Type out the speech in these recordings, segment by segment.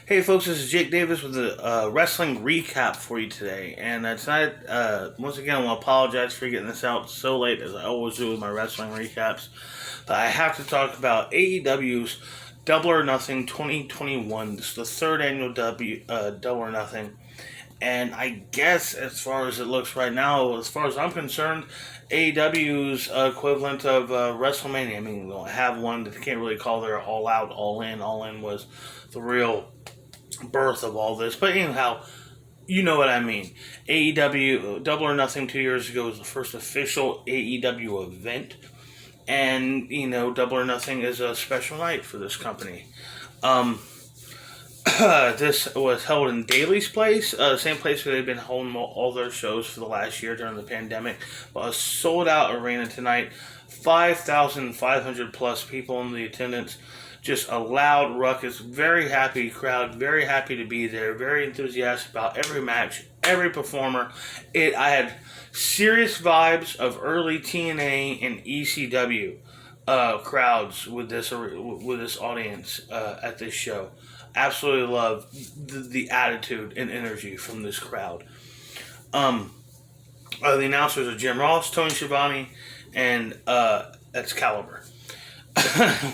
Hey folks, this is Jake Davis with a wrestling recap for you today. And tonight, once again, I want to apologize for getting this out so late as I always do with my wrestling recaps. But I have to talk about AEW's Double or Nothing 2021. This is the third annual Double or Nothing. And I guess as far as it looks right now, as far as I'm concerned, AEW's equivalent of WrestleMania. I mean, we don't have one that they can't really call their All Out, All In. All In was the real birth of all this. But anyhow, you know what I mean. AEW Double or Nothing 2 years ago was the first official AEW event. And, Double or Nothing is a special night for this company. This was held in Daly's Place, the same place where they've been holding all their shows for the last year during the pandemic. But a sold-out arena tonight, 5,500 plus people in the attendance. Just a loud ruckus, very happy crowd, very happy to be there, very enthusiastic about every match, every performer. I had serious vibes of early TNA and ECW crowds with this audience at this show. Absolutely love the attitude and energy from this crowd. The announcers are Jim Ross, Tony Schiavone, and Excalibur.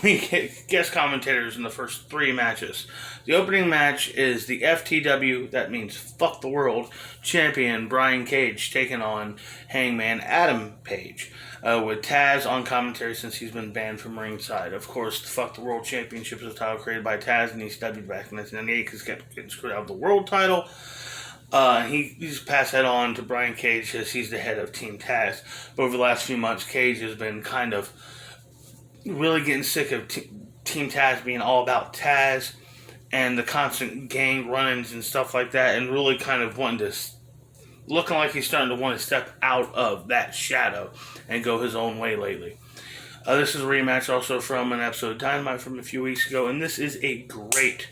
We get guest commentators in the first three matches. The opening match is the FTW, that means Fuck the World, champion Brian Cage taking on Hangman Adam Page, with Taz on commentary since he's been banned from ringside. Of course, the Fuck the World Championship is a title created by Taz and ECW back in 1998 because he kept getting screwed out of the world title. He's passed that on to Brian Cage as he's the head of Team Taz. But over the last few months, Cage has been kind of really getting sick of Team Taz being all about Taz and the constant gang run-ins and stuff like that, and really kind of looking like he's starting to want to step out of that shadow and go his own way lately. This is a rematch also from an episode of Dynamite from a few weeks ago, and this is a great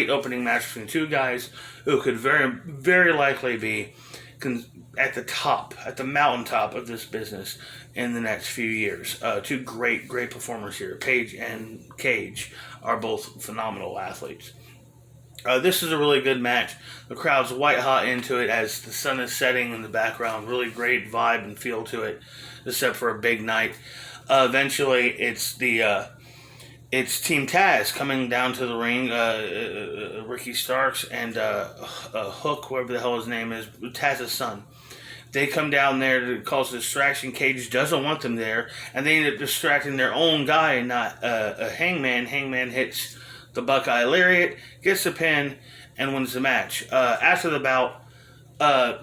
opening match between two guys who could very, very likely be at the mountaintop of this business in the next few years. Two great performers here. Page and Cage are both phenomenal athletes. This is a really good match. The crowd's white hot into it as the sun is setting in the background. Really great vibe and feel to it, except for a big night. Eventually, it's Team Taz coming down to the ring. Ricky Starks and Hook, whatever the hell his name is, Taz's son. They come down there to cause a distraction. Cage doesn't want them there, and they end up distracting their own guy, not a Hangman. Hangman hits the Buckeye Lariat, gets the pin, and wins the match. After the bout,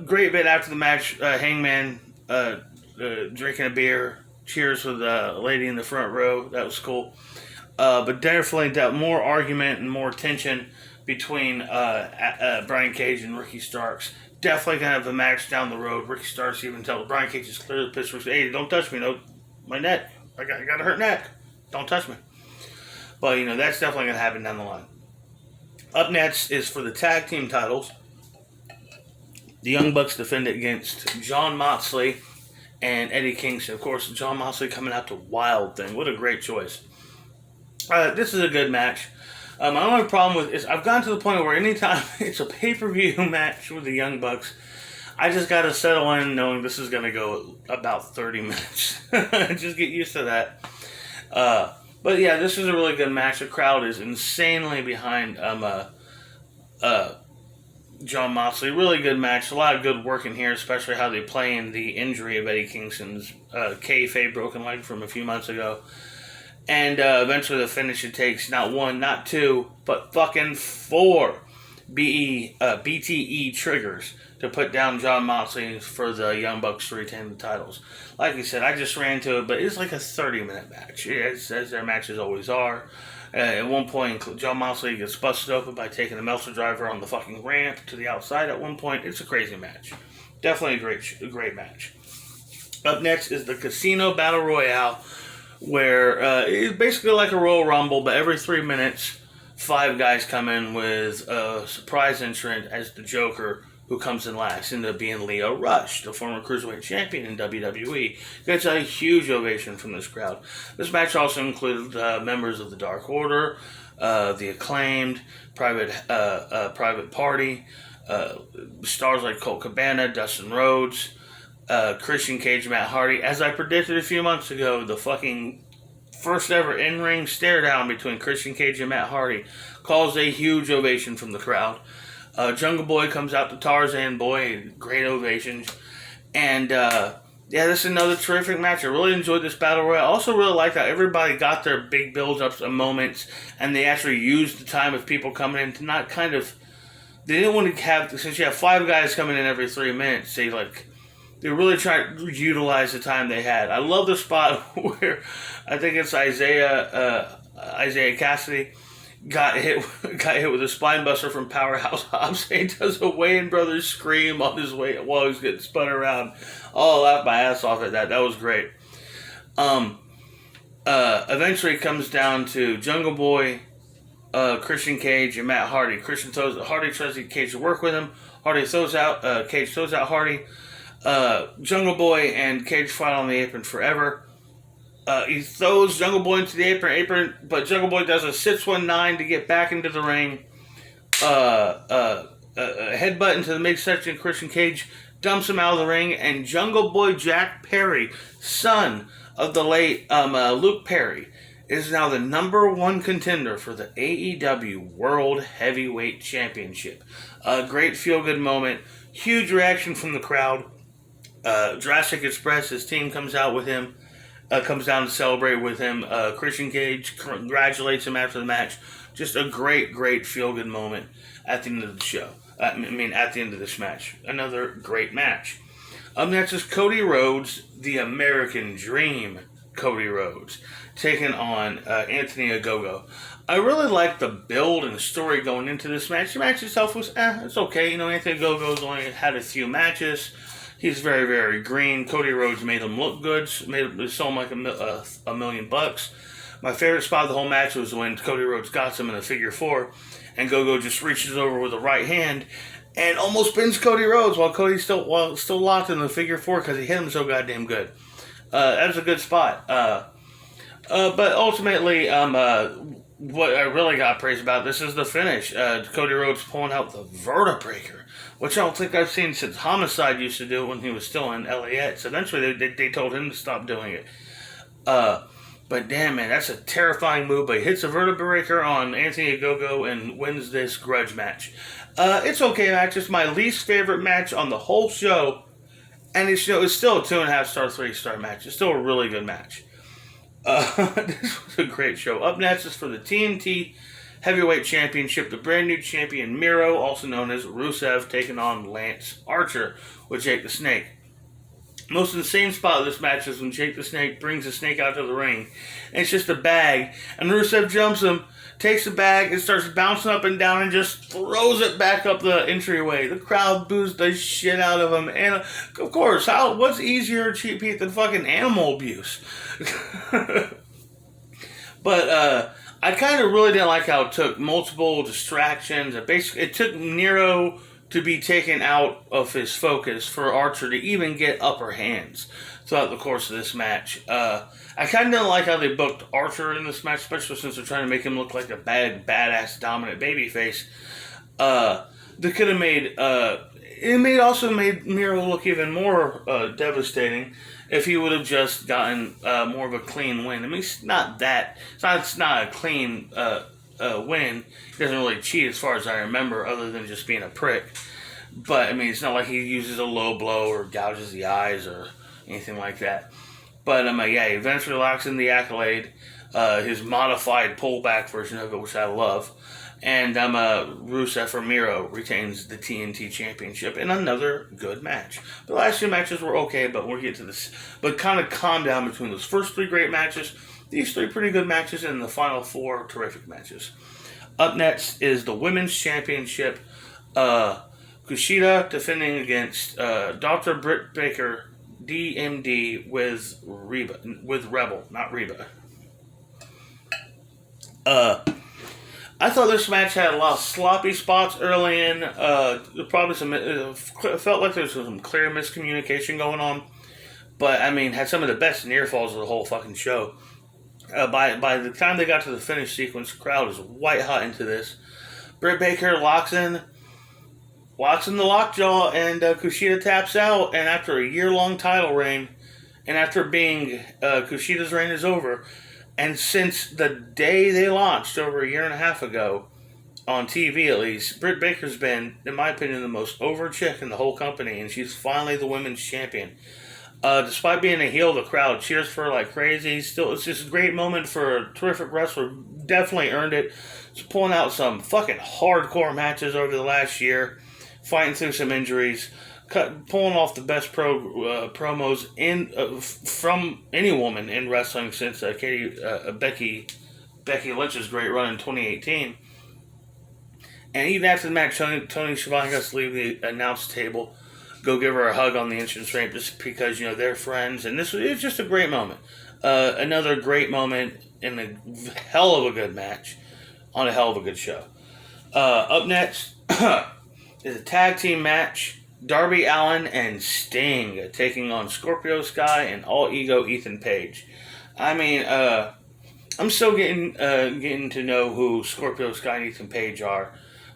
great bit after the match, Hangman drinking a beer, cheers with a lady in the front row. That was cool. But definitely that more argument and more tension between Brian Cage and Ricky Starks. Definitely going to have a match down the road. Ricky Starks even tells Brian Cage is clearly pissed. Hey, don't touch me. No, my neck. I got a hurt neck. Don't touch me. But, that's definitely going to happen down the line. Up next is for the tag team titles. The Young Bucks defend it against Jon Moxley and Eddie Kingston. Of course, Jon Moxley coming out to Wild Thing. What a great choice. This is a good match. My only problem is I've gotten to the point where anytime it's a pay-per-view match with the Young Bucks, I just got to settle in knowing this is going to go about 30 minutes. Just get used to that. But yeah, this is a really good match. The crowd is insanely behind Jon Moxley. Really good match. A lot of good work in here, especially how they play in the injury of Eddie Kingston's kayfabe broken leg from a few months ago. And eventually the finish, it takes not one, not two, but fucking four BTE triggers to put down Jon Moxley for the Young Bucks to retain the titles. Like I said, I just ran to it, but it's like a 30-minute match, as their matches always are. At one point, Jon Moxley gets busted open by taking the Meltzer driver on the fucking ramp to the outside at one point. It's a crazy match. Definitely a great match. Up next is the Casino Battle Royale, where it's basically like a Royal Rumble, but every 3 minutes, 5 guys come in with a surprise entrant as the Joker, who comes in last, ended up being Leo Rush, the former Cruiserweight Champion in WWE. Gets a huge ovation from this crowd. This match also included members of the Dark Order, The Acclaimed, Private Party, stars like Colt Cabana, Dustin Rhodes, Christian Cage, Matt Hardy. As I predicted a few months ago, the fucking first ever in-ring stare down between Christian Cage and Matt Hardy caused a huge ovation from the crowd. Jungle Boy comes out to Tarzan Boy, great ovations. And this is another terrific match. I really enjoyed this battle royal. I also really liked how everybody got their big build-ups and moments, and they actually used the time of people coming in to not kind of... They didn't want to have... Since you have 5 guys coming in every 3 minutes, they really tried to utilize the time they had. I love the spot where I think it's Isaiah Cassidy got hit with a spine buster from Powerhouse Hobbs. He does a Wayans Brothers scream on his way while he's getting spun around. Oh, I laughed my ass off at that. That was great. Eventually it comes down to Jungle Boy, Christian Cage, and Matt Hardy. Hardy tries to get Cage to work with him. Cage throws out Hardy. Jungle Boy and Cage fight on the apron forever. He throws Jungle Boy into the apron, but Jungle Boy does a 619 to get back into the ring. Headbutt into the midsection. Christian Cage dumps him out of the ring, and Jungle Boy Jack Perry, son of the late Luke Perry, is now the number 1 contender for the AEW World Heavyweight Championship. A great feel-good moment. Huge reaction from the crowd. Jurassic Express, his team comes out with him, comes down to celebrate with him. Christian Cage congratulates him after the match. Just a great feel-good moment at the end of the show. At the end of this match. Another great match. Next is Cody Rhodes, the American Dream Cody Rhodes, taking on Anthony Ogogo. I really liked the build and story going into this match. The match itself was, it's okay. Anthony Ogogo's only had a few matches. He's very green. Cody Rhodes made him look good. Sold him like $1 million. My favorite spot of the whole match was when Cody Rhodes got him in a figure 4, and Gogo just reaches over with the right hand and almost pins Cody Rhodes while Cody's still locked in the figure 4 because he hit him so goddamn good. That was a good spot. But ultimately, what I really got praised about this is the finish. Cody Rhodes pulling out the Vertebreaker, which I don't think I've seen since Homicide used to do it when he was still in LAX. Eventually, they told him to stop doing it. But damn, man, that's a terrifying move. But he hits a Vertebreaker on Anthony Ogogo and wins this grudge match. It's okay match. It's my least favorite match on the whole show. And it's still a 2.5 star, 3-star match. It's still a really good match. This was a great show. Up next is for the TNT Heavyweight Championship, the brand new champion Miro, also known as Rusev, taking on Lance Archer with Jake the Snake. Most insane spot of this match is when Jake the Snake brings the snake out to the ring, and it's just a bag, and Rusev jumps him, takes the bag, and starts bouncing up and down and just throws it back up the entryway. The crowd boos the shit out of him, and of course, what's easier to cheat than fucking animal abuse? But I kind of really didn't like how it took multiple distractions. It took Nero to be taken out of his focus for Archer to even get upper hands throughout the course of this match. I kind of didn't like how they booked Archer in this match, especially since they're trying to make him look like a badass, dominant babyface. They could have made... It also made Miro look even more devastating if he would have just gotten more of a clean win. I mean, it's not a clean win. He doesn't really cheat as far as I remember, other than just being a prick. But, I mean, it's not like he uses a low blow or gouges the eyes or anything like that. But, he eventually locks in the Accolade, his modified pullback version of it, which I love. And Rusev or Miro retains the TNT Championship in another good match. The last 2 matches were okay, but we'll get to this. But kind of calm down between those first 3 great matches, these 3 pretty good matches, and the final 4 terrific matches. Up next is the Women's Championship. Kushida defending against Dr. Britt Baker, DMD, with Rebel, not Reba. I thought this match had a lot of sloppy spots early in. Probably felt like there was some clear miscommunication going on. But, had some of the best near falls of the whole fucking show. By the time they got to the finish sequence, the crowd is white hot into this. Britt Baker locks in the lockjaw, and Kushida taps out. And after a year-long title reign, and after being Kushida's reign is over, and since the day they launched over a year and a half ago, on TV at least, Britt Baker's been, in my opinion, the most over chick in the whole company, and she's finally the women's champion. Despite being a heel, the crowd cheers for her like crazy. Still, it's just a great moment for a terrific wrestler. Definitely earned it. Just pulling out some fucking hardcore matches over the last year, fighting through some injuries, pulling off the best promos from any woman in wrestling since Becky Lynch's great run in 2018. And even after the match, Tony Schiavone has to leave the announce table, go give her a hug on the entrance ramp just because, they're friends. And it's just a great moment. Another great moment in a hell of a good match on a hell of a good show. Up next is a tag team match. Darby Allin and Sting taking on Scorpio Sky and All Ego Ethan Page. I mean, I'm still getting to know who Scorpio Sky and Ethan Page are.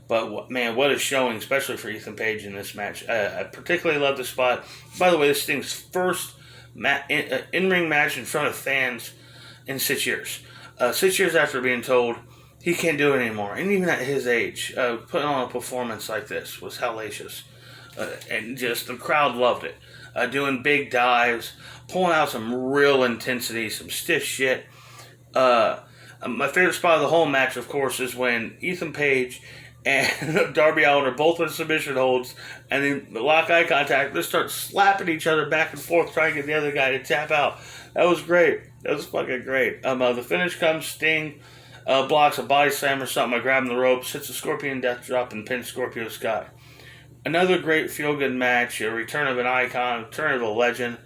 But, man, what a showing, especially for Ethan Page in this match. I particularly love the spot. By the way, this is Sting's first in-ring match in front of fans in 6 years. 6 years after being told he can't do it anymore. And even at his age, putting on a performance like this was hellacious. And just the crowd loved it. Doing big dives, pulling out some real intensity, some stiff shit. My favorite spot of the whole match, of course, is when Ethan Page and Darby Allin are both in submission holds, and then lock eye contact. They start slapping each other back and forth, trying to get the other guy to tap out. That was great. That was fucking great. The finish comes. Sting blocks a body slam or something by grabbing the ropes, hits a Scorpion Death Drop, and pins Scorpio Sky. Another great feel-good match. A return of an icon, return of a legend.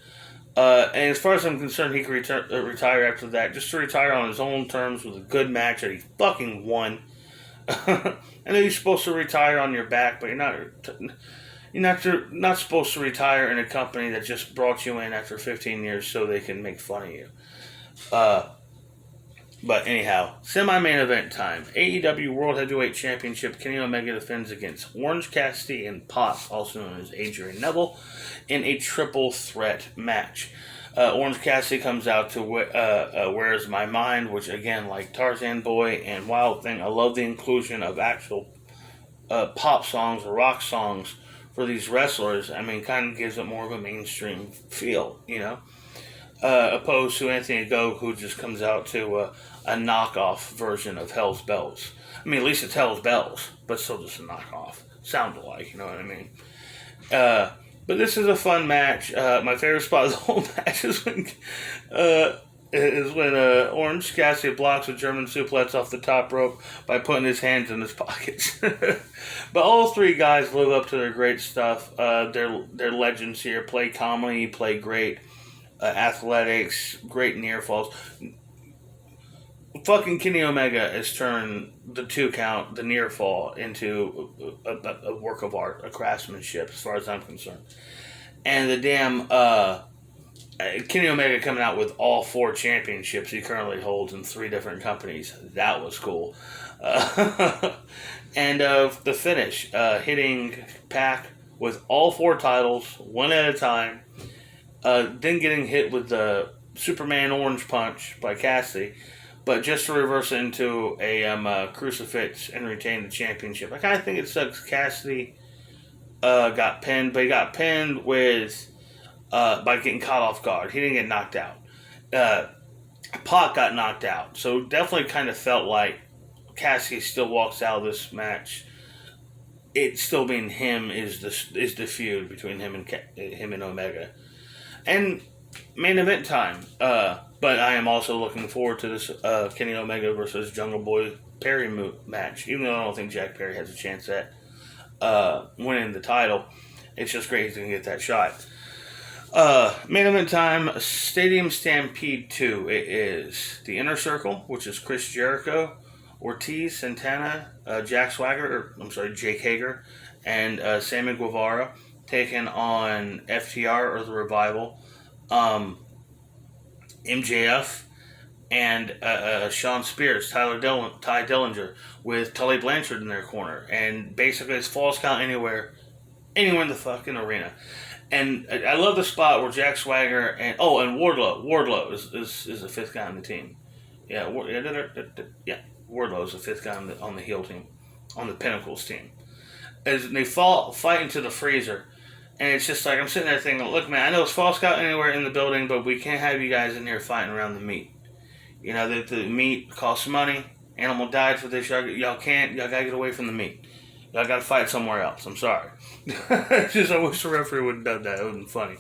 And as far as I'm concerned, he can retire after that. Just to retire on his own terms with a good match that he fucking won. I know you're supposed to retire on your back, but you're not supposed to retire in a company that just brought you in after 15 years so they can make fun of you. But anyhow, semi-main event time. AEW World Heavyweight Championship. Kenny Omega defends against Orange Cassidy and Pop, also known as Adrian Neville, in a triple threat match. Orange Cassidy comes out to Where's My Mind, which again, like Tarzan Boy and Wild Thing, I love the inclusion of actual pop songs or rock songs for these wrestlers. I mean, kind of gives it more of a mainstream feel, opposed to Anthony Go, who just comes out to a knockoff version of Hell's Bells. I mean, at least it's Hell's Bells, but still just a knockoff. Sound alike, you know what I mean? But this is a fun match. My favorite spot of the whole match is when Orange Cassidy blocks a German suplex off the top rope by putting his hands in his pockets. But all three guys live up to their great stuff. They're legends here. Play comedy, play great athletics, great near falls. Fucking Kenny Omega has turned the 2 count, the near fall, into a work of art, a craftsmanship, as far as I'm concerned. And the damn Kenny Omega coming out with all 4 championships he currently holds in 3 different companies. That was cool. And the finish, hitting Pac with all 4 titles, one at a time, then getting hit with the Superman Orange Punch by Cassidy, but just to reverse it into a crucifix and retain the championship. I kind of think it sucks Cassidy got pinned, but he got pinned with by getting caught off guard. He didn't get knocked out. Pac got knocked out, so definitely kind of felt like Cassidy still walks out of this match. It still being him is the feud between him and Omega, and main event time. But I am also looking forward to this Kenny Omega versus Jungle Boy Perry match. Even though I don't think Jack Perry has a chance at winning the title, it's just great he's going to get that shot. Main event time, Stadium Stampede 2. It is the Inner Circle, which is Chris Jericho, Ortiz, Santana, Jake Hager, and Sammy Guevara, taking on FTR or the Revival, MJF, and Sean Spears, Ty Dillinger, with Tully Blanchard in their corner, and basically it's falls count anywhere in the fucking arena. And I love the spot where Jack Swagger and Wardlow is the fifth guy on the team. Yeah, Wardlow is the fifth guy on the heel team, on the Pinnacles team. As they fight into the freezer, and it's just like I'm sitting there thinking, look, man, I know it's false count anywhere in the building, but we can't have you guys in here fighting around the meat. You know, the meat costs money. Animal died for this. Y'all gotta get away from the meat. Y'all gotta fight somewhere else. I'm sorry. Just I wish the referee would have done that. It would have been funny.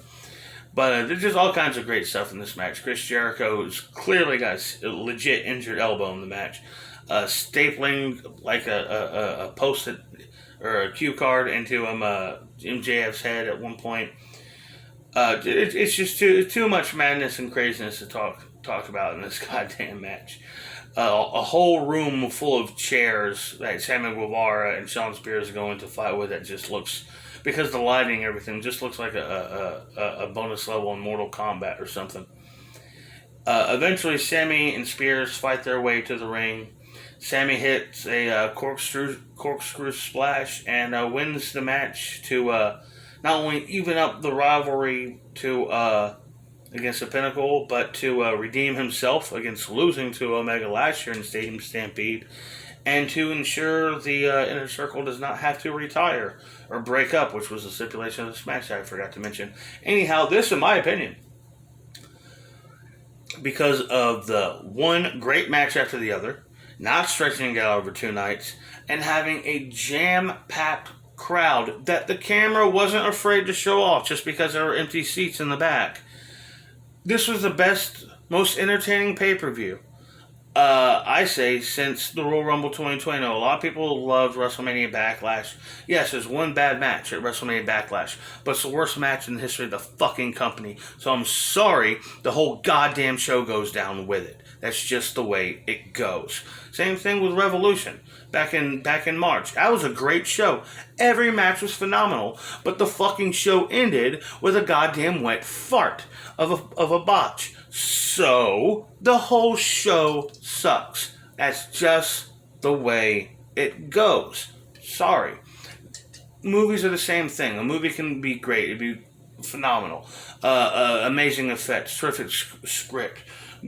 But there's just all kinds of great stuff in this match. Chris Jericho has clearly got a legit injured elbow in the match. Stapling like a post-it or a cue card into MJF's head at one point. It's just too much madness and craziness to talk about in this goddamn match. A whole room full of chairs that Sammy Guevara and Sean Spears are going to fight with. That just looks, because the lighting and everything, just looks like a bonus level in Mortal Kombat or something. Eventually, Sammy and Spears fight their way to the ring. Sammy hits a corkscrew splash and wins the match to not only even up the rivalry to against the Pinnacle, but to redeem himself against losing to Omega last year in Stadium Stampede, and to ensure the Inner Circle does not have to retire or break up, which was a stipulation of this match that I forgot to mention. Anyhow, this, in my opinion, because of the one great match after the other, not stretching it out over 2 nights, and having a jam-packed crowd that the camera wasn't afraid to show off just because there were empty seats in the back. This was the best, most entertaining pay-per-view, I say, since the Royal Rumble 2020. A lot of people loved WrestleMania Backlash. Yes, there's one bad match at WrestleMania Backlash, but it's the worst match in the history of the fucking company. So I'm sorry the whole goddamn show goes down with it. That's just the way it goes. Same thing with Revolution back in March. That was a great show. Every match was phenomenal, but the fucking show ended with a goddamn wet fart of a botch. So the whole show sucks. That's just the way it goes. Sorry. Movies are the same thing. A movie can be great. It'd be phenomenal. Amazing effects. Terrific script.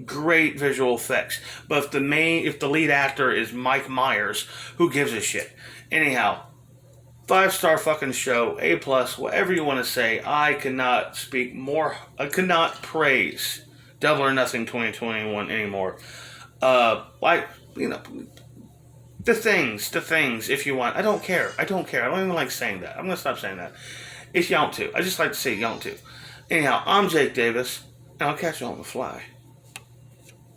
Great visual effects. But if the lead actor is Mike Myers, who gives a shit? Anyhow, 5-star fucking show, A+, whatever you want to say. I cannot speak more. I could not praise Double or Nothing 2021 anymore. The things, if you want. I don't care. I don't even like saying that. I'm going to stop saying that. If you want to. I just like to say you want to. Anyhow, I'm Jake Davis, and I'll catch you on the fly.